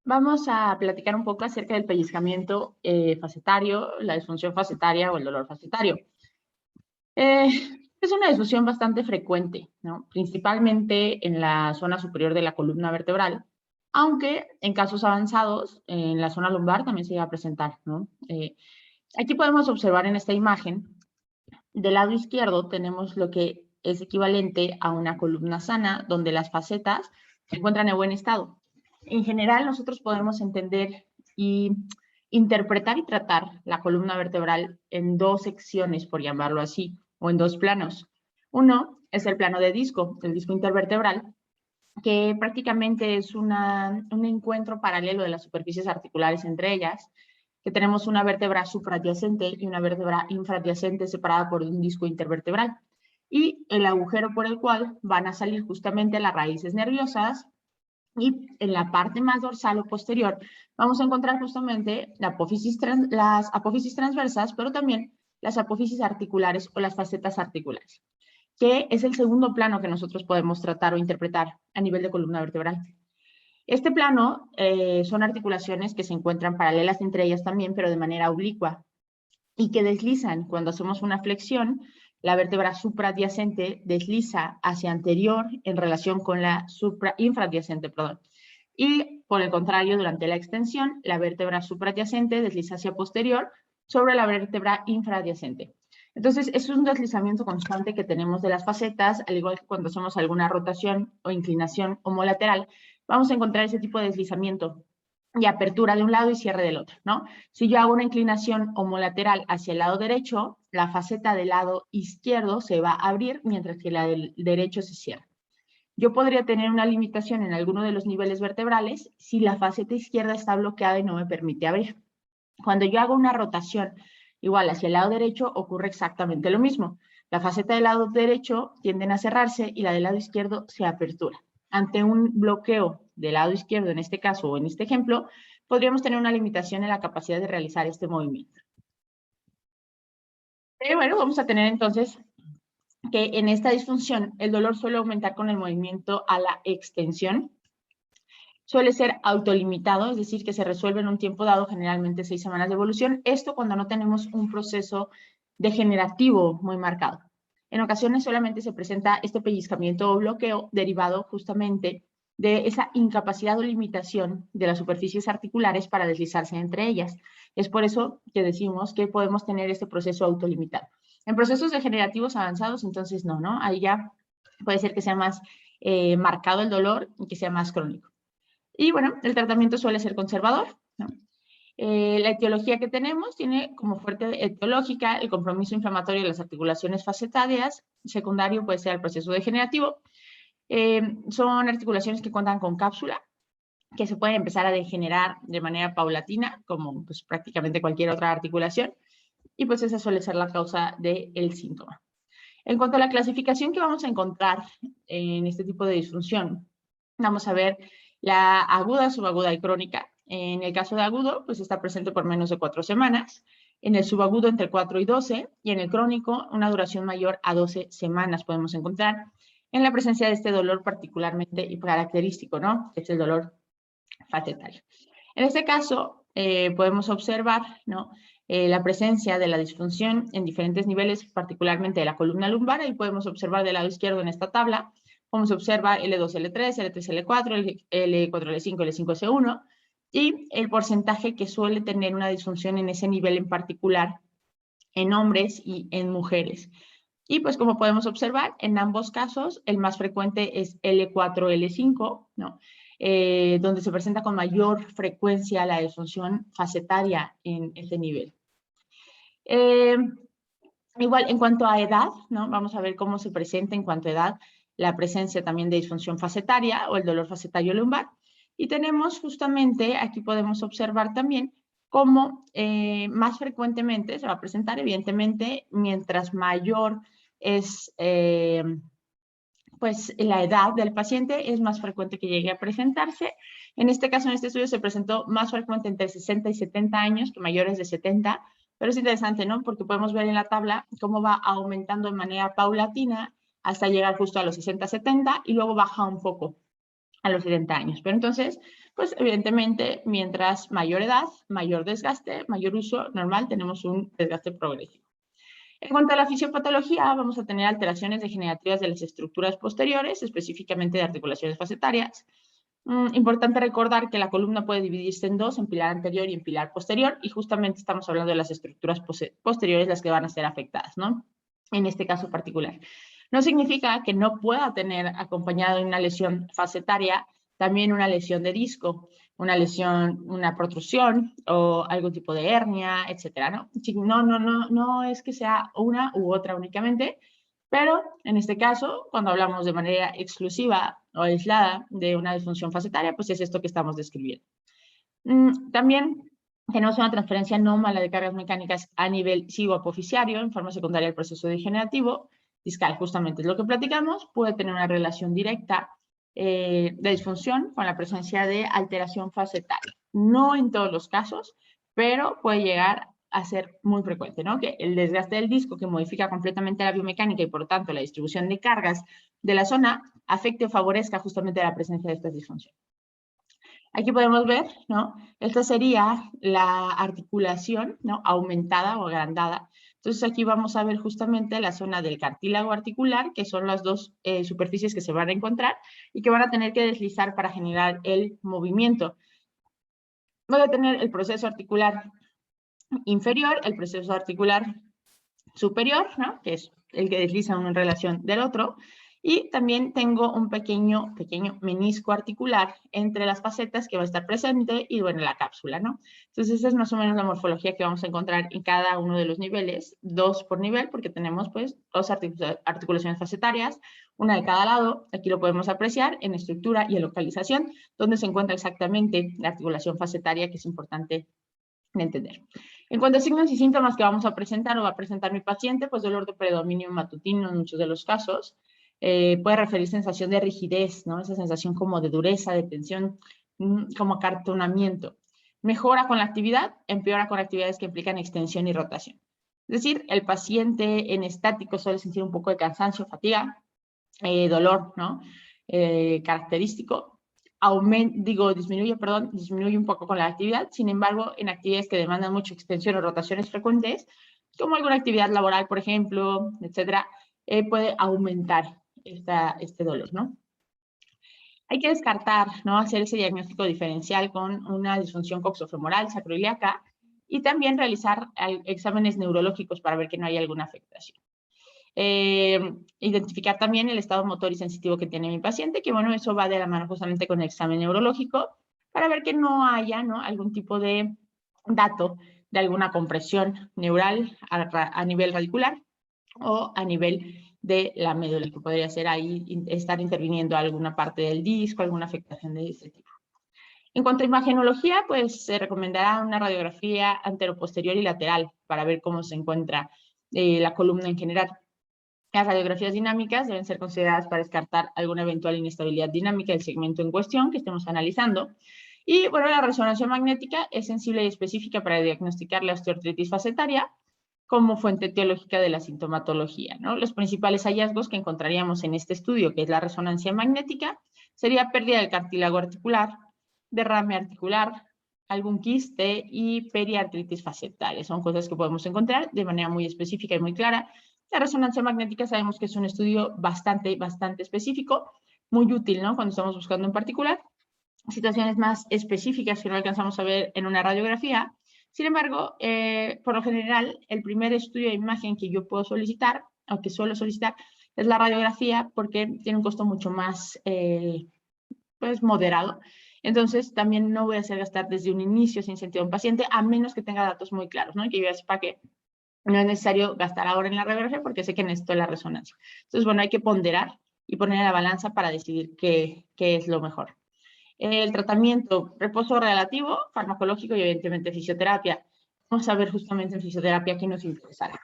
Vamos a platicar un poco acerca del pellizcamiento facetario, la disfunción facetaria o el dolor facetario. Eh, es una disfunción bastante frecuente, ¿no? Principalmente en la zona superior de la columna vertebral, aunque en casos avanzados en la zona lumbar también se llega a presentar, ¿no? Aquí podemos observar en esta imagen, del lado izquierdo tenemos lo que es equivalente a una columna sana, donde las facetas se encuentran en buen estado. En general, nosotros podemos entender y interpretar y tratar la columna vertebral en dos secciones, por llamarlo así, o en dos planos. Uno es el plano de disco, el disco intervertebral, que prácticamente es un encuentro paralelo de las superficies articulares entre ellas, que tenemos una vértebra supradyacente y una vértebra infradyacente separada por un disco intervertebral, y el agujero por el cual van a salir justamente las raíces nerviosas, y en la parte más dorsal o posterior vamos a encontrar justamente las apófisis transversas, pero también las apófisis articulares o las facetas articulares, que es el segundo plano que nosotros podemos tratar o interpretar a nivel de columna vertebral. Este plano son articulaciones que se encuentran paralelas entre ellas también, pero de manera oblicua, y que deslizan cuando hacemos una flexión. La vértebra supraadyacente desliza hacia anterior en relación con la infraadyacente, perdón. Y por el contrario, durante la extensión, la vértebra supraadyacente desliza hacia posterior sobre la vértebra infraadyacente. Entonces, es un deslizamiento constante que tenemos de las facetas, al igual que cuando hacemos alguna rotación o inclinación homolateral, vamos a encontrar ese tipo de deslizamiento y apertura de un lado y cierre del otro, ¿no? Si yo hago una inclinación homolateral hacia el lado derecho, la faceta del lado izquierdo se va a abrir, mientras que la del derecho se cierra. Yo podría tener una limitación en alguno de los niveles vertebrales si la faceta izquierda está bloqueada y no me permite abrir. Cuando yo hago una rotación igual hacia el lado derecho, ocurre exactamente lo mismo. La faceta del lado derecho tiende a cerrarse y la del lado izquierdo se apertura. Ante un bloqueo del lado izquierdo, en este caso o en este ejemplo, podríamos tener una limitación en la capacidad de realizar este movimiento. Pero bueno, vamos a tener entonces que en esta disfunción el dolor suele aumentar con el movimiento a la extensión. Suele ser autolimitado, es decir, que se resuelve en un tiempo dado, generalmente 6 semanas de evolución. Esto cuando no tenemos un proceso degenerativo muy marcado. En ocasiones solamente se presenta este pellizcamiento o bloqueo derivado justamente de esa incapacidad o limitación de las superficies articulares para deslizarse entre ellas. Es por eso que decimos que podemos tener este proceso autolimitado. En procesos degenerativos avanzados, entonces no. Ahí ya puede ser que sea más marcado el dolor y que sea más crónico. Y bueno, el tratamiento suele ser conservador, ¿no? La etiología que tenemos tiene como fuente etiológica el compromiso inflamatorio de las articulaciones facetarias. Secundario puede ser el proceso degenerativo. Son articulaciones que cuentan con cápsula, que se pueden empezar a degenerar de manera paulatina, como pues, prácticamente cualquier otra articulación, y pues esa suele ser la causa del síntoma. En cuanto a la clasificación que vamos a encontrar en este tipo de disfunción, vamos a ver la aguda, subaguda y crónica. En el caso de agudo, pues está presente por menos de 4 semanas. En el subagudo, entre 4 y 12. Y en el crónico, una duración mayor a 12 semanas podemos encontrar en la presencia de este dolor particularmente y característico, ¿no? Que es el dolor facetario. En este caso, podemos observar, ¿no? La presencia de la disfunción en diferentes niveles, particularmente de la columna lumbar, y podemos observar del lado izquierdo en esta tabla, como se observa L2, L3, L3, L4, L4, L5, L5, S1, y el porcentaje que suele tener una disfunción en ese nivel en particular en hombres y en mujeres. Y pues como podemos observar, en ambos casos, el más frecuente es L4, L5, ¿no? Donde se presenta con mayor frecuencia la disfunción facetaria en este nivel. Igual, en cuanto a edad, ¿no? Vamos a ver cómo se presenta en cuanto a edad la presencia también de disfunción facetaria o el dolor facetario lumbar. Y tenemos justamente, aquí podemos observar también cómo más frecuentemente se va a presentar, evidentemente, mientras mayor es pues la edad del paciente, es más frecuente que llegue a presentarse. En este caso, en este estudio se presentó más frecuente entre 60 y 70 años que mayores de 70, pero es interesante, ¿no? Porque podemos ver en la tabla cómo va aumentando de manera paulatina hasta llegar justo a los 60, 70 y luego baja un poco. a los 70 años. Pero entonces, pues evidentemente, mientras mayor edad, mayor desgaste, mayor uso normal, tenemos un desgaste progresivo. En cuanto a la fisiopatología, vamos a tener alteraciones degenerativas de las estructuras posteriores, específicamente de articulaciones facetarias. Importante recordar que la columna puede dividirse en dos, en pilar anterior y en pilar posterior, y justamente estamos hablando de las estructuras posteriores las que van a ser afectadas, ¿no? En este caso particular. No significa que no pueda tener acompañado de una lesión facetaria también una lesión de disco, una lesión, una protrusión o algún tipo de hernia, etcétera, ¿no? No es que sea una u otra únicamente, pero en este caso, cuando hablamos de manera exclusiva o aislada de una disfunción facetaria, pues es esto que estamos describiendo. También tenemos una transferencia anómala de cargas mecánicas a nivel cigoapoficiario en forma secundaria del proceso degenerativo. Discal, justamente es lo que platicamos, puede tener una relación directa de disfunción con la presencia de alteración facetaria. No en todos los casos, pero puede llegar a ser muy frecuente, ¿no? Que el desgaste del disco, que modifica completamente la biomecánica y por lo tanto la distribución de cargas de la zona, afecte o favorezca justamente la presencia de estas disfunciones. Aquí podemos ver, ¿no? Esta sería la articulación, ¿no? Aumentada o agrandada. Entonces aquí vamos a ver justamente la zona del cartílago articular, que son las dos superficies que se van a encontrar y que van a tener que deslizar para generar el movimiento. Voy a tener el proceso articular inferior, el proceso articular superior, ¿no? Que es el que desliza uno en relación del otro, y también tengo un pequeño menisco articular entre las facetas que va a estar presente y, bueno, la cápsula, ¿no? Entonces, esa es más o menos la morfología que vamos a encontrar en cada uno de los niveles, 2 por nivel, porque tenemos, pues, 2 articulaciones facetarias, una de cada lado. Aquí lo podemos apreciar en estructura y en localización, donde se encuentra exactamente la articulación facetaria, que es importante de entender. En cuanto a signos y síntomas que vamos a presentar o va a presentar mi paciente, pues dolor de predominio matutino en muchos de los casos. Puede referir sensación de rigidez, ¿no? Esa sensación como de dureza, de tensión, como acartonamiento. Mejora con la actividad, empeora con actividades que implican extensión y rotación. Es decir, el paciente en estático suele sentir un poco de cansancio, fatiga, dolor, ¿no? Característico. Disminuye un poco con la actividad. Sin embargo, en actividades que demandan mucha extensión o rotaciones frecuentes, como alguna actividad laboral, por ejemplo, etcétera, puede aumentar este dolor, ¿no? Hay que descartar, ¿no? Hacer ese diagnóstico diferencial con una disfunción coxofemoral sacroiliaca y también realizar exámenes neurológicos para ver que no hay alguna afectación. Identificar también el estado motor y sensitivo que tiene mi paciente, que bueno, eso va de la mano justamente con el examen neurológico para ver que no haya, ¿no? Algún tipo de dato de alguna compresión neural a nivel radicular o a nivel de la médula, que podría ser ahí estar interviniendo alguna parte del disco, alguna afectación de ese tipo. En cuanto a imagenología, pues se recomendará una radiografía anteroposterior y lateral para ver cómo se encuentra la columna en general. Las radiografías dinámicas deben ser consideradas para descartar alguna eventual inestabilidad dinámica del segmento en cuestión que estemos analizando. Y bueno, la resonancia magnética es sensible y específica para diagnosticar la osteoartritis facetaria como fuente etiológica de la sintomatología, ¿no? Los principales hallazgos que encontraríamos en este estudio, que es la resonancia magnética, sería pérdida del cartílago articular, derrame articular, algún quiste y periartritis facetaria. Son cosas que podemos encontrar de manera muy específica y muy clara. La resonancia magnética sabemos que es un estudio bastante específico, muy útil, ¿no? Cuando estamos buscando en particular situaciones más específicas que no alcanzamos a ver en una radiografía. Sin embargo, por lo general, el primer estudio de imagen que yo puedo solicitar, o que suelo solicitar, es la radiografía porque tiene un costo mucho más pues, moderado. Entonces, también no voy a hacer gastar desde un inicio sin sentido a un paciente, a menos que tenga datos muy claros, ¿no? Que yo sepa que no es necesario gastar ahora en la radiografía porque sé que necesito la resonancia. Entonces, bueno, hay que ponderar y poner en la balanza para decidir qué es lo mejor. El tratamiento, reposo relativo, farmacológico y evidentemente fisioterapia. Vamos a ver justamente en fisioterapia qué nos interesará.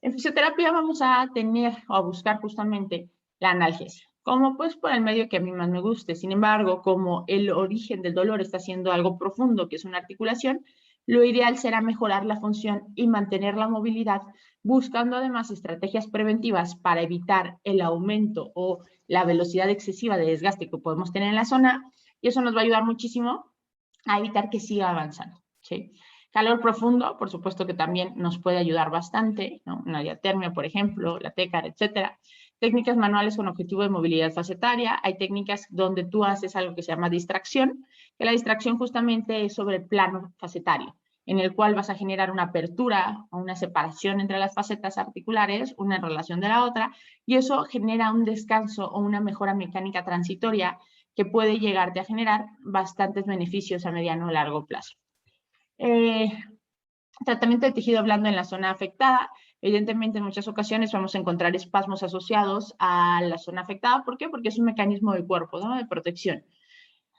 En fisioterapia vamos a tener o a buscar justamente la analgesia, como pues por el medio que a mí más me guste. Sin embargo, como el origen del dolor está siendo algo profundo, que es una articulación, Lo ideal será mejorar la función y mantener la movilidad, buscando además estrategias preventivas para evitar el aumento o la velocidad excesiva de desgaste que podemos tener en la zona, y eso nos va a ayudar muchísimo a evitar que siga avanzando, ¿sí? Calor profundo, por supuesto que también nos puede ayudar bastante, ¿no? Una diatermia, por ejemplo, la TECAR, etcétera. Técnicas manuales con objetivo de movilidad facetaria. Hay técnicas donde tú haces algo que se llama distracción, que la distracción justamente es sobre el plano facetario, en el cual vas a generar una apertura o una separación entre las facetas articulares, una en relación de la otra, y eso genera un descanso o una mejora mecánica transitoria que puede llegarte a generar bastantes beneficios a mediano o largo plazo. Tratamiento de tejido blando en la zona afectada. Evidentemente, en muchas ocasiones vamos a encontrar espasmos asociados a la zona afectada. ¿Por qué? Porque es un mecanismo del cuerpo, ¿no? De protección.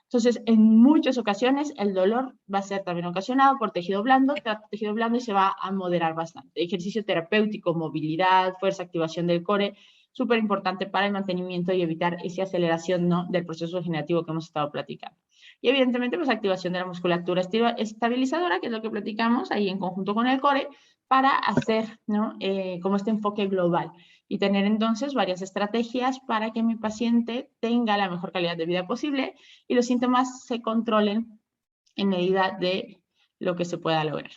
Entonces, en muchas ocasiones, el dolor va a ser también ocasionado por tejido blando, tejido blando y se va a moderar bastante. Ejercicio terapéutico, movilidad, fuerza, activación del core, súper importante para el mantenimiento y evitar esa aceleración, ¿no?, del proceso degenerativo que hemos estado platicando. Y evidentemente, pues activación de la musculatura estabilizadora, que es lo que platicamos ahí en conjunto con el core, para hacer, ¿no?, como este enfoque global y tener entonces varias estrategias para que mi paciente tenga la mejor calidad de vida posible y los síntomas se controlen en medida de lo que se pueda lograr.